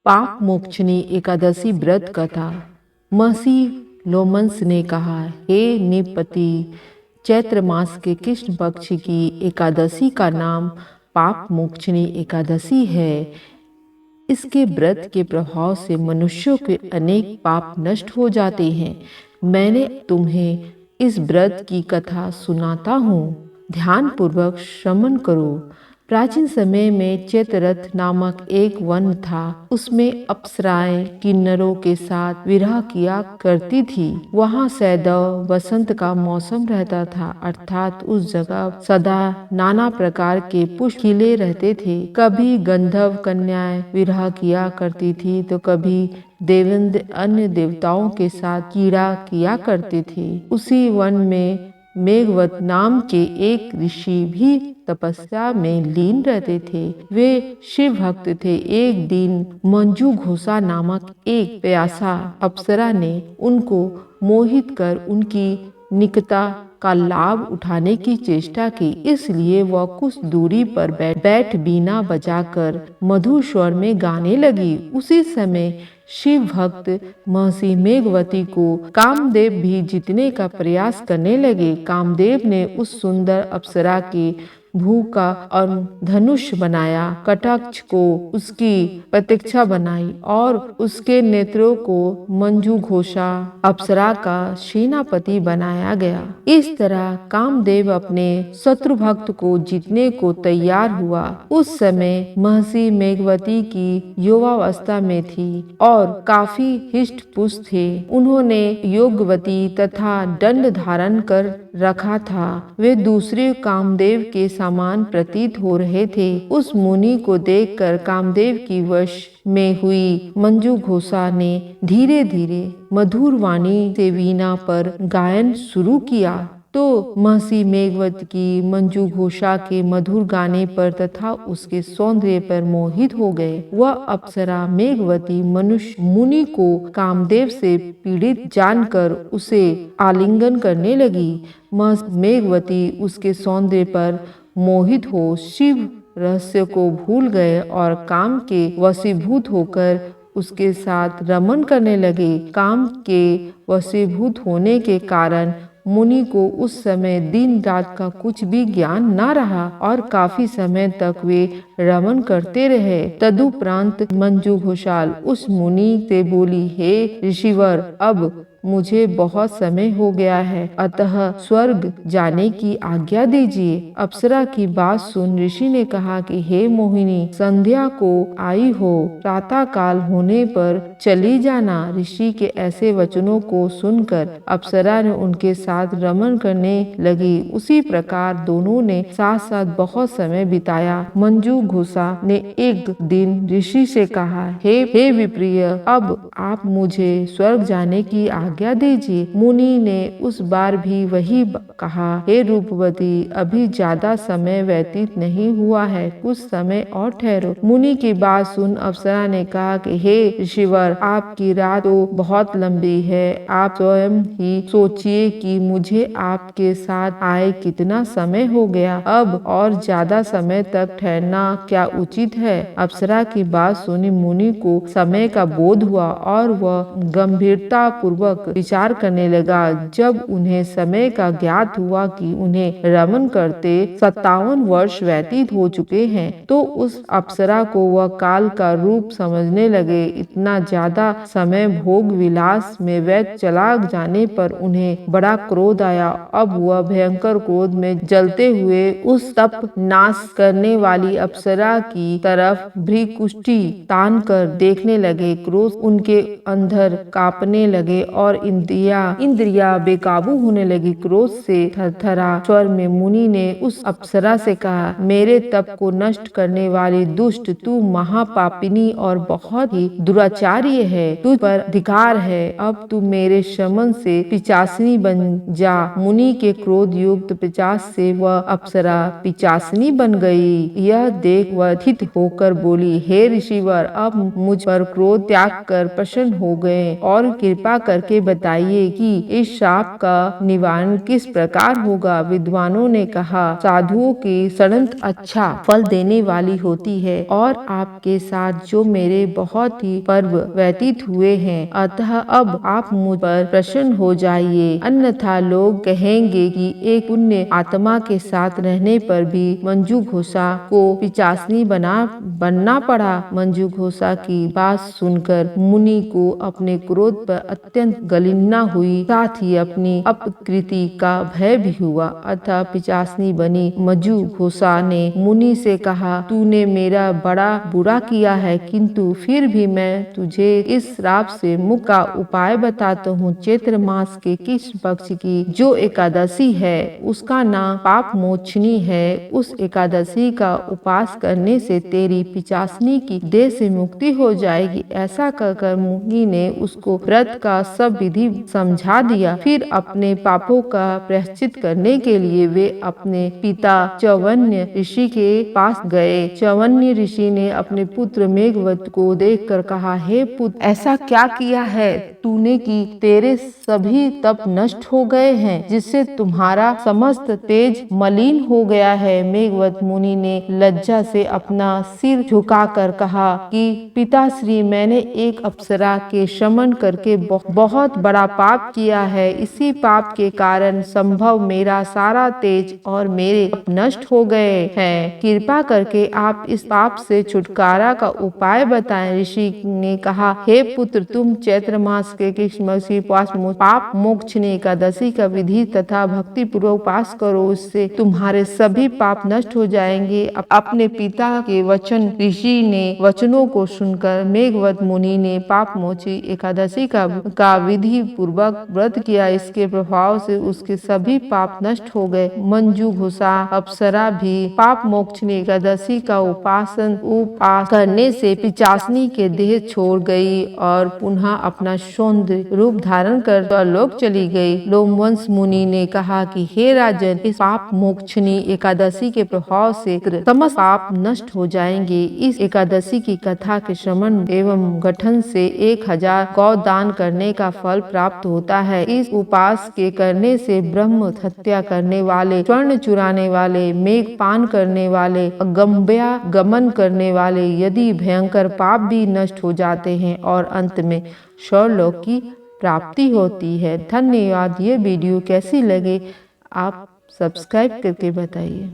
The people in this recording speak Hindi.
पाप मोक्षिणी एकादशी व्रत कथा। महर्षि लोमंस ने कहा, हे निपति, चैत्र मास के कृष्ण पक्ष की एकादशी का नाम पाप मोक्षिणी एकादशी है। इसके व्रत के प्रभाव से मनुष्यों के अनेक पाप नष्ट हो जाते हैं। मैंने तुम्हें इस व्रत की कथा सुनाता हूँ, ध्यान पूर्वक श्रवण करो। प्राचीन समय में चैत्ररथ नामक एक वन था। उसमें अप्सराएं किन्नरों के साथ विरह किया करती थी। वहाँ सदैव वसंत का मौसम रहता था, अर्थात उस जगह सदा नाना प्रकार के पुष्प खिले रहते थे। कभी गंधर्व कन्याएं विरह किया करती थी, तो कभी देवेंद्र अन्य देवताओं के साथ कीड़ा किया करते थे। उसी वन में मेघवत नाम के एक ऋषि भी तपस्या में लीन रहते थे। वे शिव भक्त थे। एक दिन मंजू घोषा नामक एक प्यासा अप्सरा ने उनको मोहित कर उनकी निकटता का लाभ उठाने की चेष्टा की। इसलिए वह कुछ दूरी पर बैठ बीना बजाकर मधुर स्वर में गाने लगी। उसी समय शिव भक्त महर्षि मेघवती को कामदेव भी जीतने का प्रयास करने लगे। कामदेव ने उस सुंदर अप्सरा के भू का और धनुष बनाया, कटाक्ष को उसकी प्रतीक्षा बनाई और उसके नेत्रों को मंजू घोषा अप्सरा का सेनापति बनाया गया। इस तरह कामदेव अपने शत्रु भक्त को जीतने को तैयार हुआ। उस समय महर्षि मेघवती की युवावस्था में थी और काफी हिष्ट पुष्ट थे। उन्होंने योगवती तथा दंड धारण कर रखा था। वे दूसरे कामदेव के समान प्रतीत हो रहे थे। उस मुनि को देखकर कामदेव की वश में हुई मंजू घोषा ने धीरे धीरे मधुर वाणी से वीणा पर गायन शुरू किया। तो महर्षि मेघवत की मंजू घोषा के मधुर गाने पर तथा उसके सौंदर्य पर मोहित हो गए। वह अप्सरा मेघवती मनुष्य मुनि को कामदेव से पीड़ित जानकर उसे आलिंगन करने लगी। मेघवती उसके सौंदर्य पर मोहित हो शिव रहस्य को भूल गए और काम के वशीभूत होकर उसके साथ रमन करने लगे। काम के वशीभूत होने के कारण मुनि को उस समय दिन रात का कुछ भी ज्ञान न रहा और काफी समय तक वे रमन करते रहे। तदुपरांत मंजू घोषाल उस मुनि से बोली, हे ऋषिवर, अब मुझे बहुत समय हो गया है, अतः स्वर्ग जाने की आज्ञा दीजिए। अप्सरा की बात सुन ऋषि ने कहा कि हे मोहिनी, संध्या को आई हो, प्रातः काल होने पर चली जाना। ऋषि के ऐसे वचनों को सुनकर अप्सरा ने उनके साथ रमन करने लगी। उसी प्रकार दोनों ने साथ साथ बहुत समय बिताया। मंजू घोषा ने एक दिन ऋषि से कहा, हे विप्रिय, अब आप मुझे स्वर्ग जाने की आज्ञा दीजिए। मुनि ने उस बार भी वही कहा, हे रूपवती, अभी ज्यादा समय व्यतीत नहीं हुआ है, कुछ समय और ठहरो। मुनि की बात सुन अप्सरा ने कहा कि हे ऋषिवर, आपकी रात तो बहुत लंबी है। आप स्वयं ही सोचिए कि मुझे आपके साथ आए कितना समय हो गया। अब और ज्यादा समय तक ठहरना क्या उचित है? अप्सरा की बात सुनी मुनि को समय का बोध हुआ और वह गंभीरता पूर्वक विचार करने लगा। जब उन्हें समय का ज्ञात हुआ कि उन्हें रमन करते 57 वर्ष व्यतीत हो चुके हैं, तो उस अप्सरा को वह काल का रूप समझने लगे। इतना ज्यादा समय भोग विलास में व्यर्थ चला जाने पर उन्हें बड़ा क्रोध आया। अब वह भयंकर क्रोध में जलते हुए उस तप नाश करने वाली अप्सरा की तरफ भ्रीकुष्ठी तान कर देखने लगे। क्रोध उनके अंदर कांपने लगे और इंद्रिया बेकाबू होने लगी। क्रोध से थरथरा स्वर में मुनि ने उस अप्सरा से कहा, मेरे तप को नष्ट करने वाली दुष्ट, तू महापापिनी और बहुत ही दुराचार्य है, तुझ पर अधिकार है। अब तू मेरे शमन से पिचासिनी बन जा। मुनि के क्रोध युक्त पिचास से वह अप्सरा पिचासिनी बन गई। यह देख वह थित होकर बोली, हे ऋषिवर, अब मुझ पर क्रोध त्याग कर प्रसन्न हो गए और कृपा करके करके बताइए कि इस शाप का निवारण किस प्रकार होगा। विद्वानों ने कहा, साधुओं की षड्यंत्र अच्छा फल देने वाली होती है और आपके साथ जो मेरे बहुत ही पर्व व्यतीत हुए हैं, अतः अब आप मुझ पर प्रसन्न हो जाइए, अन्यथा लोग कहेंगे कि एक पुण्य आत्मा के साथ रहने पर भी मंजू घोषा को पिचासनी बनना पड़ा। मंजू घोषा की बात सुनकर मुनि को अपने क्रोध पर अत्यंत गलिन्ना हुई, साथ ही अपनी अपकृति का भय भी हुआ। अतः पिचासनी बनी मंजू घोषा ने मुनि से कहा, तूने मेरा बड़ा बुरा किया है, किंतु फिर भी मैं तुझे इस श्राप से मुक्त का उपाय बताता हूँ। चैत्र मास के कृष्ण पक्ष की जो एकादशी है उसका नाम पाप मोचनी है। उस एकादशी का उपास करने से तेरी पिचासनी की देह से मुक्ति हो जाएगी। ऐसा कहकर मुनि ने उसको व्रत का सब विधि समझा दिया। फिर अपने पापों का प्रायश्चित करने के लिए वे अपने पिता च्यवन्य ऋषि के पास गए। च्यवन्य ऋषि ने अपने पुत्र मेघवत को देखकर कहा, हे पुत्र, ऐसा क्या किया है तूने कि तेरे सभी तप नष्ट हो गए हैं, जिससे तुम्हारा समस्त तेज मलिन हो गया है। मेघवत मुनि ने लज्जा से अपना सिर झुकाकर कहा कि पिताश्री, मैंने एक अप्सरा के शमन करके बहुत बड़ा पाप किया है। इसी पाप के कारण संभव मेरा सारा तेज और मेरे तप नष्ट हो गए हैं। कृपा करके आप इस पाप से छुटकारा का उपाय बताएं। ऋषि ने कहा, हे पुत्र, तुम चैत्र मास के कृष्ण पाप मोक्षनी एकादशी का विधि तथा भक्ति पूर्वक उपास करो, उससे तुम्हारे सभी पाप नष्ट हो जाएंगे। अपने पिता के ऋषि ने वचनों को सुनकर मेघवत मुनि ने पाप मोची एकादशी का विधि पूर्वक व्रत किया। इसके प्रभाव से उसके सभी पाप नष्ट हो गए। मंजू घोषा अप्सरा भी पाप मोक्षनी एकादशी का उपास करने से पिचासनी के देह छोड़ गई और पुनः अपना सौंदर्य रूप धारण कर लोक चली गई। लोमवंश मुनि ने कहा कि हे राजन, इस पाप मोक्षनी एकादशी के प्रभाव से समस्त पाप नष्ट हो जाएंगे। इस एकादशी की कथा के श्रवण एवं गठन से 1000 गौ दान करने का फल प्राप्त होता है। इस उपास के करने से ब्रह्म हत्या करने वाले, स्वर्ण चुराने वाले, मेघ पान करने वाले, अगम्या गमन करने वाले यदि भयंकर पाप भी नष्ट हो जाते हैं और अंत में स्वर्गलोक की प्राप्ति होती है। धन्यवाद। ये वीडियो कैसी लगे आप सब्सक्राइब करके बताइए।